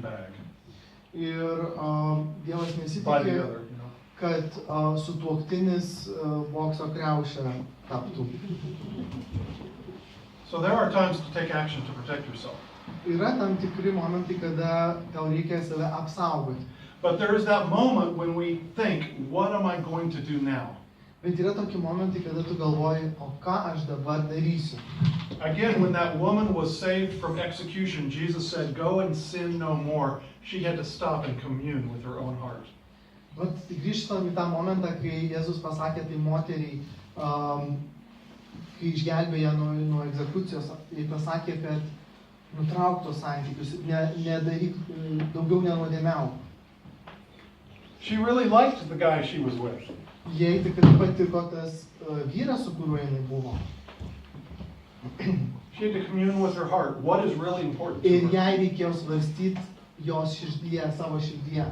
bag Ir Dievas by the nesitikė, other. kad sutuoktinis bokso kriaušę taptų. So there are times to take action to protect yourself. Yra tam tikri momentai, kada tau reikia save apsaugoti. But there is that moment when we think, what am I going to do now? Bet yra tokie momentai, kada tu galvoji, o ką aš dabar darysiu. Again, when that woman was saved from execution, Jesus said, go and sin no more. She had to stop and commune with her own heart. Vat grįžtam į tą momentą, kai Jėzus pasakė tai moteriai, kai išgelbėjo nuo egzekucijos, jai pasakė, kad nutrauk tos santykius, nedaryk, daugiau nenuodėmiauk. She really liked the guy she was with. Jai tikrai patiko tas vyras, su kuriuo jinai buvo. She had to commune with her heart. What is really important to Ir her? jai reikėjo svarstyti jos širdyje, savo širdyje.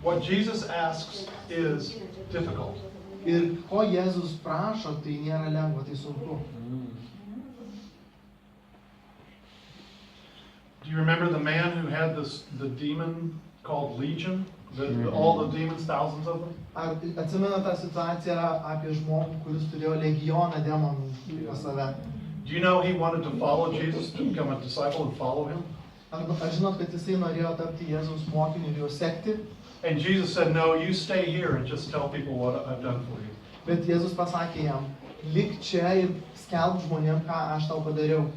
What Jesus asks is difficult. Ir ko Jėzus prašo, tai nėra lengva, tai sunku. Do you remember the man who had the demon called Legion? All the demons, thousands of them? Ar atsimena tą situaciją apie žmogų, kuris turėjo legioną demonų pas save? Do you know he wanted to follow Jesus, to become a disciple and follow him? Ar žinot, kad jisai norėjo tapti Jėzaus mokiniu ir jo sekti? And Jesus said, no, you stay here and just tell people what I've done for you. Bet Jėzus pasakė jam, lik čia ir skelbk žmonėm, ką aš tau padariau.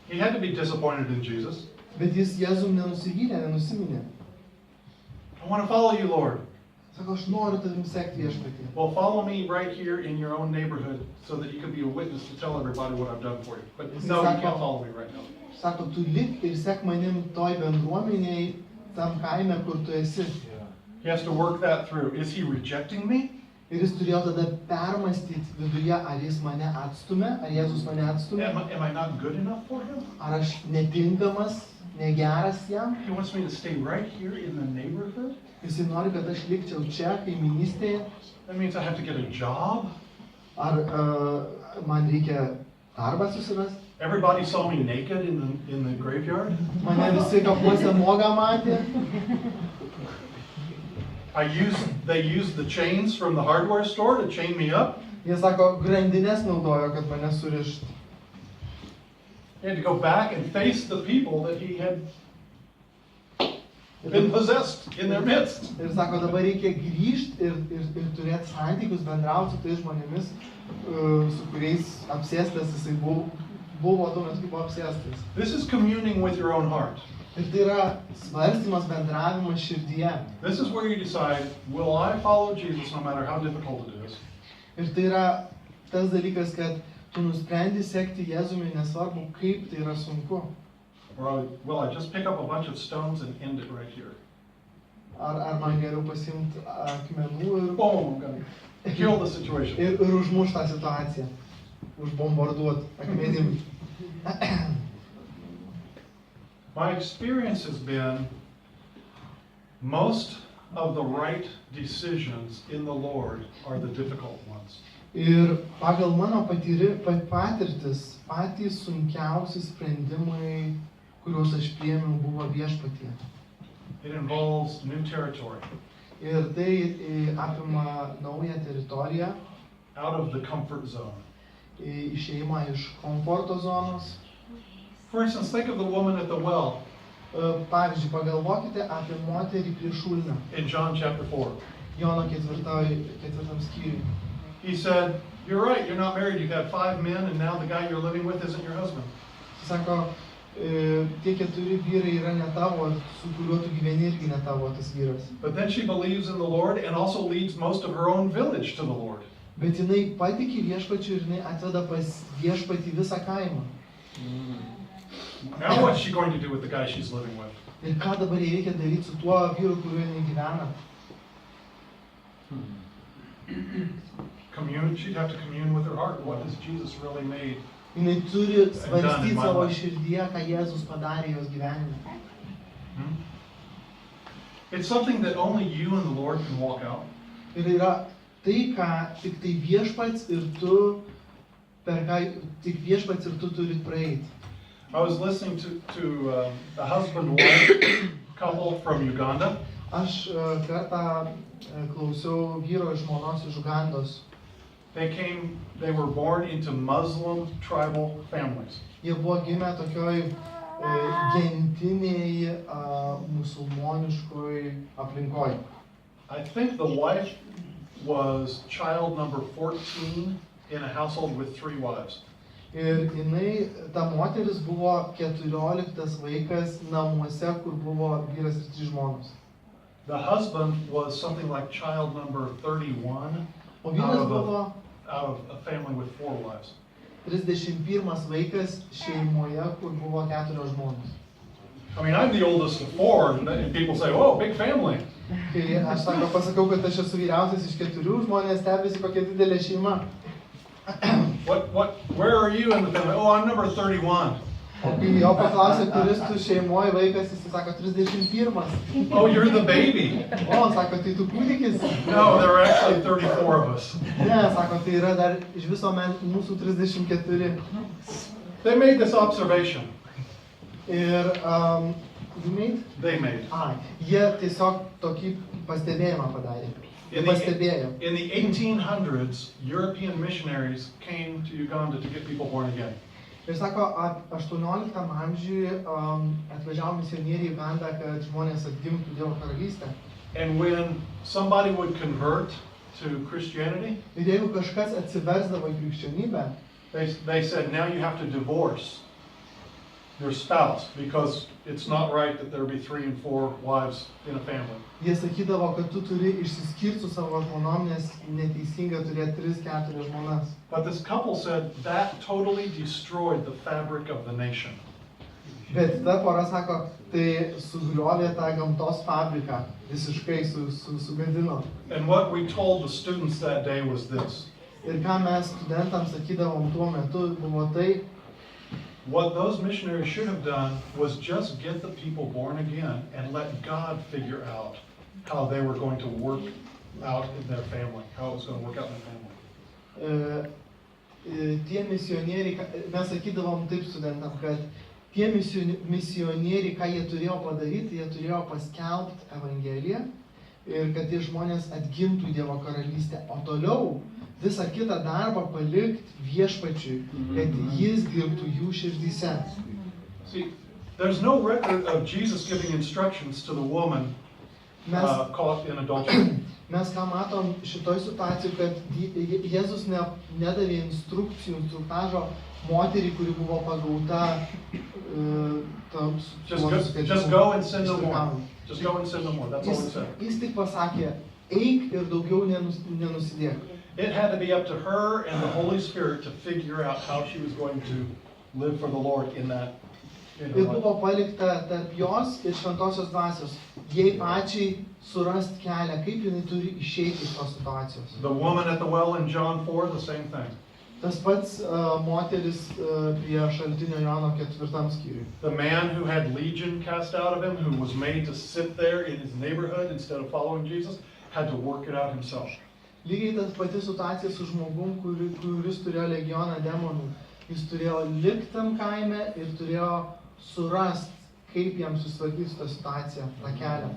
He had to be disappointed in Jesus. Bet jis Jėzum nenusivylė, nenusiminė. I want to follow you, Lord. Sako, aš noriu tavim sekti viešpatį. Well, follow me right here in your own neighborhood so that you can be a witness to tell everybody what I've done for you. But no, you can't follow me right now. Sako, tu lik ir sek manim toj bendruomeniai, tam kaime, kur tu esi. He has to work that through. Is he rejecting me? Ir jis turėjo tada permastyti viduje, ar jis mane atstumė, ar Jėzus mane atstumė, Am I not good enough for him? ar aš netinkamas, negeras jam. He wants me to stay right here in the neighborhood? Jisai nori, kad aš likčiau čia, kaiminystėje. That means I have to get a job? Ar man reikia darbą susirasti? Everybody saw me naked in the graveyard? Mane visi kapuose nuogą matė. They used the chains from the hardware store to chain me up? Jie sako, grandinės naudojo, kad mane surišt. He had to go back and face the people that he had been possessed in their midst. Ir sako, dabar reikia grįžti ir turėti santykius, bendrauti su tais žmonėmis, su kuriais apsėstas jisai buvo tuo metu, kai buvo apsėstas. This is communing with your own heart. Ir tai yra svarstymas, bendravimas širdyje. This is where you decide, will I follow Jesus no matter how difficult it is? Ir tai yra tas dalykas, kad tu nusprendi sekti Jėzumi, nesvarbu, kaip tai yra sunku. Or will I just pick up a bunch of stones and end it right here? Ar man geriau pasimti akmenų ir... Boom, I'm gonna kill the situation. Ir užmuš tą situaciją. Užbombarduot akmenim. My experience has been most of the right decisions in the Lord are the difficult ones. Ir pagal mano patirtis, patys sunkiausi sprendimai, kuriuos aš priėmiau, buvo viešpatyje. It involves new territory. Ir tai apima naują teritoriją. Out of the comfort zone. Išėjimą iš komforto zonos. For instance, think of the woman at the well. Pavyzdžiui, pagalvokite apie moterį prie šulinio. In John chapter 4. Jono 4 skyriui. He said, you're right, you're not married, you've had 5 men, and now the guy you're living with isn't your husband. Sako, tie 4 vyrai yra ne tavo, su kuriuo tu gyveni irgi ne tavo tas vyras. But then she believes in the Lord and also leads most of her own village to the Lord. Bet jinai patiki viešpačiu ir jinai atveda pas viešpatį visą kaimą. Now what's she going to do with the guy she's living with? Ir ką dabar jai reikia daryti su tuo vyru, kuriuo jinai gyvena? She'd have to commune with her heart. What has Jesus really made? Jinai turi svarstyti savo širdyje, ką Jėzus padarė jos gyvenime. It's something that only you and the Lord can walk out. Ir yra tai, ką tik tai viešpats ir tu, per ką tik viešpats ir tu turit praeiti. I was listening to a husband-wife couple from Uganda. Aš kartą klausiau vyro ir žmonos iš Ugandos. They were born into Muslim tribal families. Jie buvo gimę tokioj gentinėj musulmoniškoj aplinkoj. I think the wife was child number 14 in a household with 3 wives. Ir jinai, ta moteris buvo 14 vaikas namuose, kur buvo vyras ir 3 žmonos. The husband was something like child number 31 O vyras buvo out of a family with 4 wives. 31 vaikas šeimoje, kur buvo 4 žmonos. I mean, I'm the oldest of 4, and people say, "Oh, big family." Kai aš pasakau, kad aš esu vyriausias iš 4, žmonės stebisi, kokia didelė šeima. Where are you in the family? Oh, I'm number 31. O kai jo paklausė, kuris tu šeimoje vaikas, jis sako 31. Oh, you're the baby. O, sako, tai tu kūdikis? No, there are actually 34 of us. Ne, sako, tai yra dar iš viso mūsų 34. They made this observation. Ir, you made? They made. Jie tiesiog tokį pastebėjimą padarė. Pastebėjo. In the 1800s, European missionaries came to Uganda to get people born again. Ir sako, 18 amžiuje atvažiavo misionieriai į Ugandą, kad žmonės atgimtų Dievo karalystę. And when somebody would convert to Christianity, ir jeigu kažkas atsiversdavo į krikščionybę, they said, now you have to divorce your spouse because it's not right that there be 3 and 4 wives in a family. Jie sakydavo, kad tu turi išsiskirti su savo žmonom, nes neteisinga turėti 3-4 žmonas. But this couple said that totally destroyed the fabric of the nation. Bet ta pora sako, tai sugriovė tą gamtos fabriką, visiškai sugadino. And what we told the students that day was this. Ir ką mes studentams sakydavom tuo metu, buvo tai, what those missionaries should have done was just get the people born again and let God figure out how they were going to work out in their family, how it was going to work out in their family. Tie misionieriai, mes sakydavom taip studentam, kad tie misionieriai, ką jie turėjo padaryti, jie turėjo paskelbti Evangeliją ir kad tie žmonės atgimtų į Dievo karalystę, o toliau visą kitą darbą palikti viešpačiui, kad jis dirbtų jų širdyse. See, there's no record of Jesus giving instructions to the woman caught in adultery. Mes ką matom šitoj situacijoje, kad Jėzus nedavė instruktažo moteriai, kuri buvo pagauta Just go and sin no more. Just go and sin no more. That's all he said. Jis tik pasakė, eik ir daugiau nenusidėk. It had to be up to her and the Holy Spirit to figure out how she was going to live for the Lord in that. Ir buvo palikta tarp jos ir šventosios dvasios, jai pačiai surasti kelią, kaip jinai turi išeiti iš tos situacijos. The woman at the well in John 4, the same thing. Tas pats moteris prie šaltinio Jono 4 skyriui. The man who had legion cast out of him, who was made to sit there in his neighborhood instead of following Jesus, had to work it out himself. Lygiai tas pati situacija su žmogum, kuris turėjo legioną demonų. Jis turėjo likti tam kaime ir turėjo surasti, kaip jam susitvarkyti su tą situaciją, tą kelią.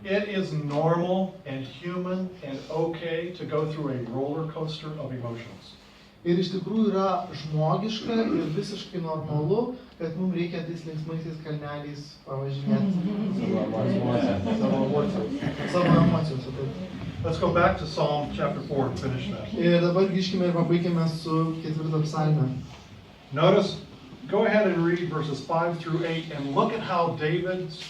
It is normal and human and okay to go through a roller coaster of emotions. Ir iš tikrųjų yra žmogiška ir visiškai normalu, kad mums reikia tais linksmaisiais kalneliais pavažinėti savo emocijose. Let's go back to Psalm chapter 4 and finish that. Ir dabar grįžkime ir pabaikime su 4 psalme. Notice, go ahead and read verses 5 through 8 and look at how David's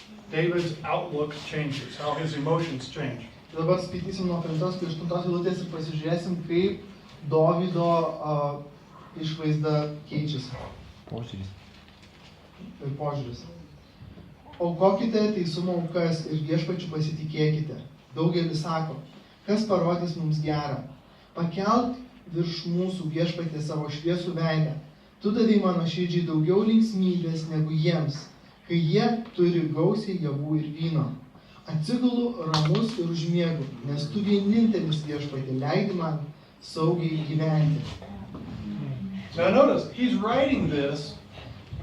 outlook changes, how his emotions change. Dabar skaitysim nuo 5 iki 8 eilutės ir pasižiūrėsim, kaip Dovydo išvaizda keičiasi. Požiūris. Aukokite teisumo aukas ir viešpačiu pasitikėkite. Daugelis sako, kas parodys mums gerą. Pakelk virš mūsų viešpatį savo šviesų veidą. Tu davei mano širdžiai daugiau linksmybės negu jiems, kai jie turi gausiai javų ir vyno. Atsigulu ramus ir užmiegu, nes tu vienintelis viešpatį leidi man saugiai gyventi. Now notice, he's writing this.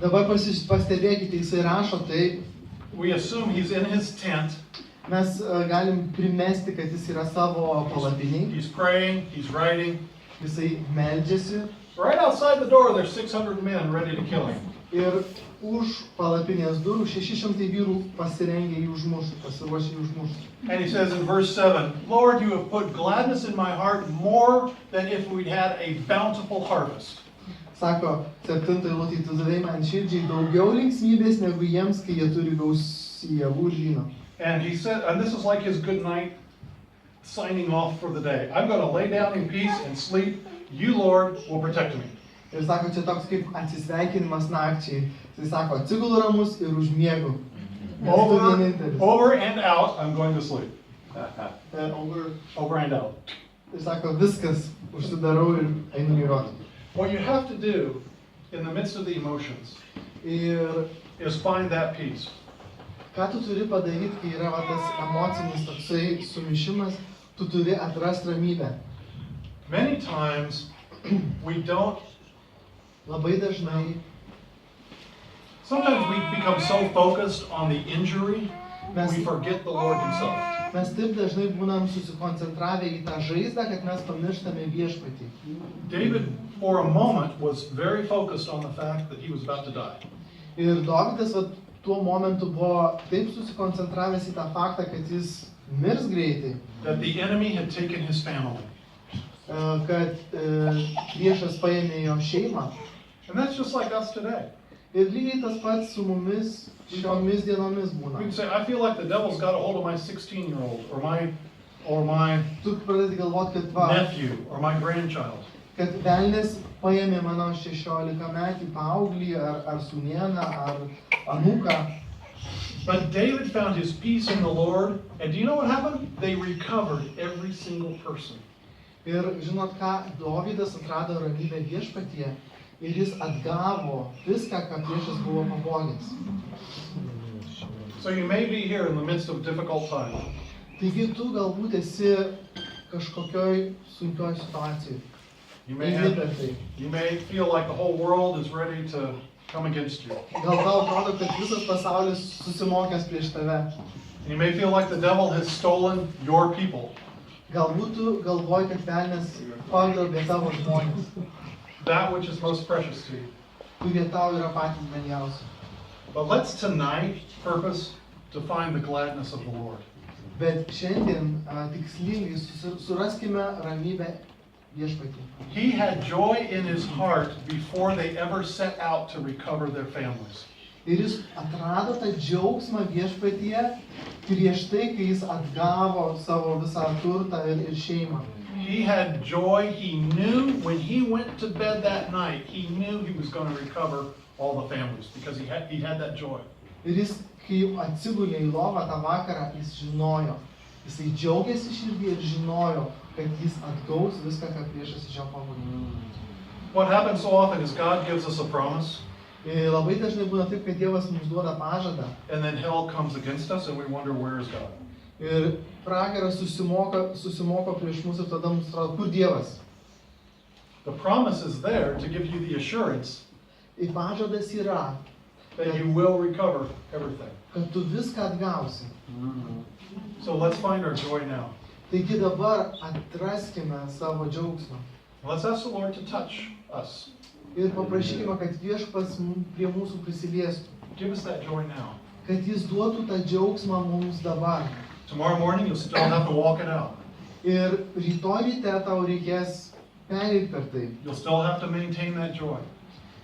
Dabar pastebėkite, jisai rašo tai. We assume he's in his tent. Mes galim primesti, kad jis yra savo palapiniai, He's praying, he's writing. jisai meldžiasi Right outside the door, there's 600 men ready to kill him. ir už palapinės durų 600 vyrų pasirengę jį užmušti, pasiruošę jį užmušti. And he says in verse 7, Lord, you have put gladness in my heart more than if we'd had a bountiful harvest. Sako 7 eilutė, tu davei man širdžiai daugiau linksmybės negu jiems, kai jie turi gausį javų ir vyno. And he said, and this is like his good night signing off for the day. I'm going to lay down in peace and sleep. You, Lord, will protect me. Ir sako, čia toks kaip atsisveikinimas nakčiai. Jis sako, atsigulu ramus ir užmiegu. Nes tu vienintelis. Over and out, I'm going to sleep. Over. Over and out. Ir sako, viskas, užsidarau ir einu miegoti. What you have to do in the midst of the emotions Ir is find that peace. ką tu turi padaryti, kai yra va, tas emocinis toksai sumišimas, tu turi atrasti ramybę. Many times we don't, Labai dažnai sometimes we become so focused on the injury, mes, we forget the Lord himself. mes taip dažnai būnam susikoncentravę į tą žaizdą, kad mes pamirštame viešpatį. David, for a moment, was very focused on the fact that he was about to die. Ir Dovydas va, tuo momentu buvo taip susikoncentravęs į tą faktą, kad jis mirs greitai, That the enemy had taken his family. kad priešas paėmė jo šeimą. And that's just like us today. Ir lygiai tas pats su mumis šiomis dienomis We būna. can say, I feel like the devil's got a hold of my 16-year-old or my Tu pradedi galvoti, kad va, nephew or my grandchild. kad velnės paėmė mano 16-metį paauglį ar sūnėną ar anūką. But David found his peace in the Lord, and do you know what happened? They recovered every single person. Ir žinot ką, Dovydas atrado ramybę viešpatyje ir jis atgavo viską, ką priešas buvo pavogęs. So you may be here in the midst of difficult time. Taigi tu galbūt esi kažkokioj sunkioj situacijoj. You may Eini per have, tai. you may feel like the whole world is ready to come against you. Gal tau atrodo, kad visas pasaulis susimokęs prieš tave. You may feel like the devil has stolen your people. Galbūt tu galvoji, kad velnės pagrobė tavo žmonės, That which is most precious to you. kurie tau yra patys brangiausi. But let's tonight purpose to find the gladness of the Lord. Bet šiandien tikslingai suraskime ramybę viešpatį. He had joy in his heart before they ever set out to recover their families. Ir jis atrado tą džiaugsmą viešpatyje prieš tai, kai jis atgavo savo visą turtą ir šeimą. He had joy. He knew when he went to bed that night, he knew he was going to recover all the families because he had that joy. Ir jis, kai atsigulė į lovą tą vakarą, jis žinojo. Jisai džiaugiasi širdį ir žinojo, kad jis atgaus viską, ką priešas iš jo pavogė. What happens so often is God gives us a promise, Ir labai dažnai būna taip, kad Dievas mums duoda pažadą. and then hell comes against us, and we wonder, where is God? Ir pragaras susimoko prieš mus ir tada mums atrodo, kur Dievas? The promise is there to give you the assurance Ir pažadas yra, that you will recover everything. kad tu viską atgausi. So let's find our joy now. Taigi dabar atraskime savo džiaugsmą. Let's ask the Lord to touch us. Ir paprašykime, kad viešpats prie mūsų prisiliestų. Give us that joy now. Kad jis duotų tą džiaugsmą mums dabar. Tomorrow morning, you'll still have to walk it out. Ir rytoj ryte tau reikės pereiti per tai. You'll still have to maintain that joy.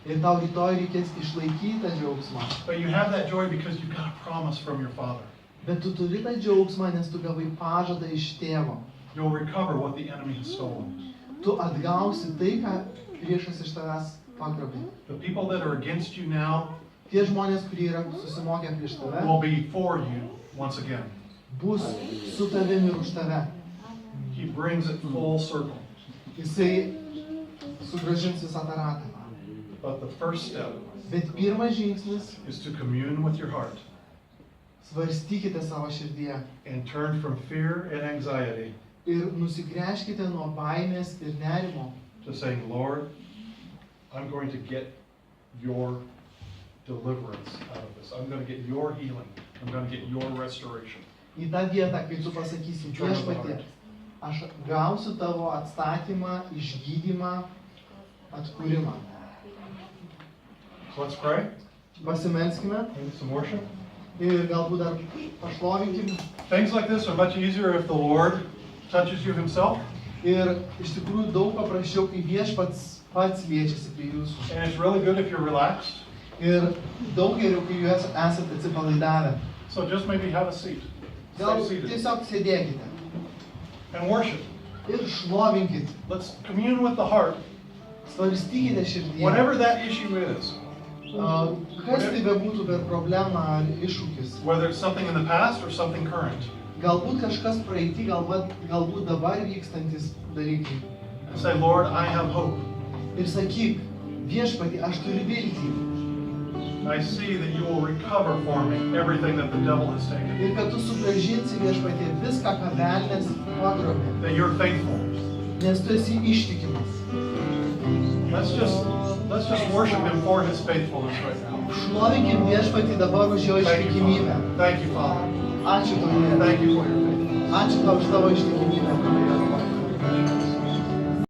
Ir tau rytoj reikės išlaikyti tą džiaugsmą. But you have that joy because you got a promise from your Father. Bet tu turi tą džiaugsmą, nes tu gavai pažadą iš tėvo. You'll recover what the enemy has stolen. Tu atgausi tai, ką priešas iš tavęs pagrobė. The people that are against you now Tie žmonės, kurie yra susimokę prieš tave, will be for you once again. bus su tavimi ir už tave. He brings it full circle. Jisai sugrąžins visą tą ratą. But the first step Bet pirmas žingsnis, is to commune with your heart svarstykite savo širdyje and turn from fear and anxiety ir nusigręžkite nuo baimės ir nerimo. to saying, Lord, I'm going to get your deliverance out of this. I'm going to get your healing. I'm going to get your restoration. Į tą vietą, kai tu pasakysi, viešpatie, aš gausiu tavo atstatymą, išgydymą, atkūrimą. So let's pray. Pasimelskime Maybe some worship. ir galbūt dar pašlovinkim. Things like this are much easier if the Lord touches you himself. Ir iš tikrųjų daug paprasčiau, kai viešpats pats liečiasi prie jūsų. And it's really good if you're relaxed. Ir daug geriau, kai jūs esate atsipalaidavę. So just maybe have a seat. Gal Stay seated. tiesiog sėdėkite And worship. ir šlovinkit. Let's commune with the heart. Svarstykite širdyje. Whatever that issue is. Kas tai bebūtų per problemą ar iššūkis. Whether it's something in the past or something current. Galbūt kažkas praeitį, galbūt dabar vykstantis dalykai. And say, Lord, I have hope. Ir sakyk, viešpatie, aš turiu viltį. I see that you will recover for me everything that the devil has taken. Ir kad tu sugrąžinsi viešpatie viską, ką velnias pagrobė. That you're faithful. Nes tu esi ištikimas. Let's just worship him for his faithfulness right now. Šlovinkim viešpatį dabar už jo Thank you, ištikimybę. Father. Thank you, Father. Ačiū tau, Dieve. Thank you for your faithfulness. Ačiū tau už tavo ištikimybę.